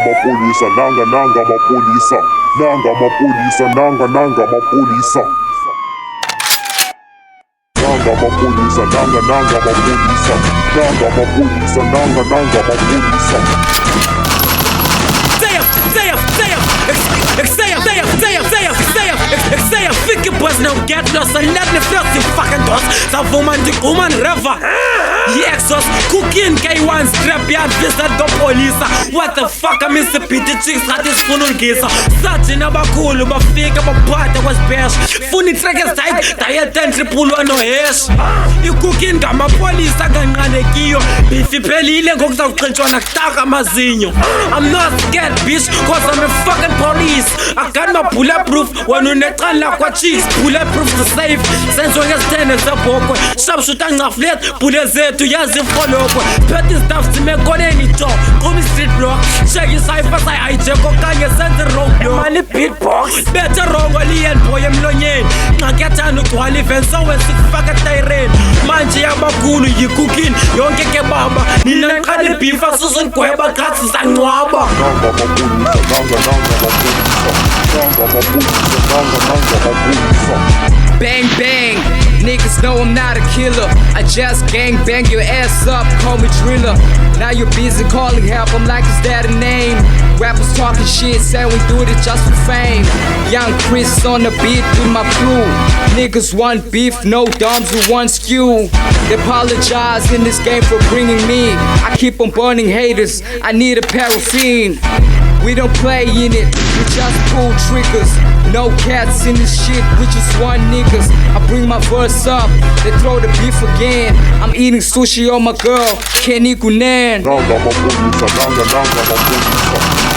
mapolisa, nanga mapolisa, nanga mapolisa, nanga mapolisa. Nanga mapolisa, nanga mapolisa, nanga mapolisa, nanga mapolisa. Exceia, fique buzz, não get lost. And let me feel the fucking dust. Sa woman, the woman, river. Exos, cooking K1 strap yard visit the police. What the fuck, I'm Mr. Peter Chicks, had this phone on gisa. Such in a bakulu, but fake up a part that was bash. Funny trackers tight, tired entry pull on no hash. You cooking Gama police, I can run a kio. If you pay Lily, go to Clinton, Taka Mazinho. I'm not scared, bitch, cause I'm a fucking police. I got my bulletproof, when you net like what cheese. Bulletproof to save, since we have tennis up. Sharp shooting off late, bullets to Yazzie follow. Petty stuff to make on any job. Come street block, check your ciphers, I check on Kanye send the road. Money beatbox, better wrong, and boy, I'm lonely. I get on to live and so as it's fucking tyrant. Manji Abakulu, you cooking, you don't get Baba. Nina Kali beef, Susan Queba, Cats and Waba. Bang bang, niggas know I'm not a killer. I just gang bang your ass up, call me driller. Now you're busy calling help, I'm like, is that a name? Rappers talking shit, saying we do it just for fame. Young Chris on the beat with my crew. Niggas want beef, no dumbs who want skew. They apologize in this game for bringing me. I keep on burning haters, I need a paraffin. We don't play in it, we just pull triggers. No cats in this shit, we just want niggas. I bring my verse up, they throw the beef again. I'm eating sushi on my girl, Kenny Gunan. Nanga mapolisa, nanga mapolisa,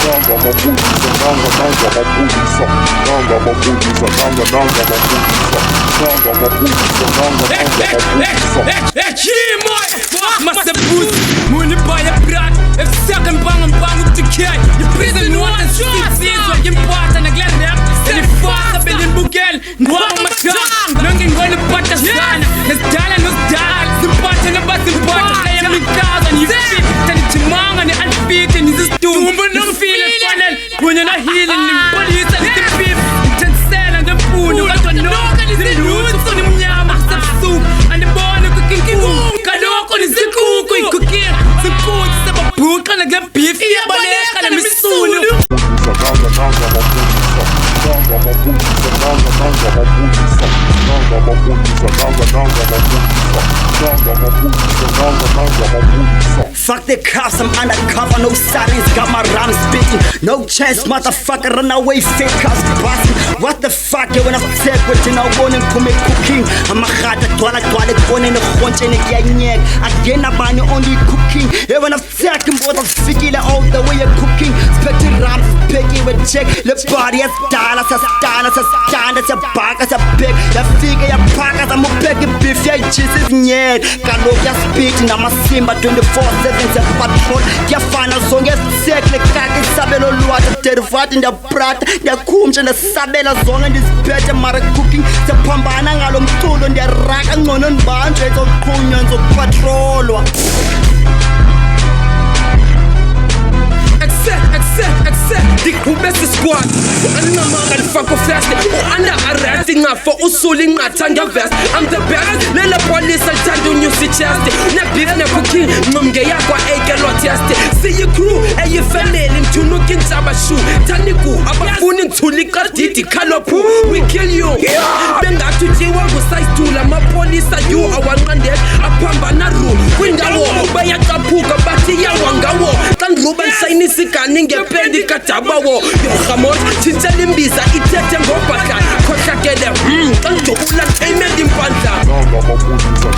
nanga mapolisa, nanga mapolisa, nanga mapolisa, nanga mapolisa, nanga mapolisa, nanga mapolisa. Must have boost, money by a brat. If second bang and bang up the cat, you prison one and shoot scenes like in part and a glad rap. Then it fast up in the bookel, one on my tongue. Looking going to put the sun. There's dial and no dial. The part and the bus in part. I am the cars and you fit. Then it's your mom and the unfit and it's a stool. But no feeling funnel. When you're not healing, the police and the beef. Ten cell and the food. You got to know that it's the roots on the yam. Some soup and the bone of cooking. Kadoko is the cook. We cooking. The food is a book and a good beef. Yeah, but I can't miss soon. Fuck the cops, I'm undercover, no sirens, got my rhymes spitting. No chance, motherfucker, run away, fake cops busting. What the fuck, you wanna take what you know, wanting to make cooking. I'm a hot, toilet, phone in the hunch and a gang. Again, I'm only cooking. You wanna take him, what I'm figure all the way you're cooking. Spectre rhymes, piggy with check. The body is down, as a stand, as a stand, as a back, as a pig. The figure, your pack, as I'm a peggy beef, yeah, Jesus, yeah. Can't look your speech, and I'm a Simba 24/7. It's a patrol, your final song is sick, like Kaki Sabelo Luat, terrified in the brat, the coons and the Sabela song and this better Mara cooking, the Pambana alum tool on the rack and on boundaries of Kunyans of patrol. Accept, the best squad. I'm not mad fuck of fast. I'm not arresting her for usuling my tanga vest. I'm the best. Nella police and tando new si chest. Na beef na cooking. Mumge yakwa eke lo test. See your crew and you fell in to look in Sabashu. Taniku, abafunin to liquor titi kalopu. We kill you. Benga to jiwa go size to la ma police are you a one handed. A pambanaru. Windawo. Baya kapuka bati ya wangawo. Kan ruben saini sika ninge pendi katabawo. Yo hamot chicha limbiza itete ngopaka. Kosha kede kanto ula teme dimpanta. Nanga mapolisa,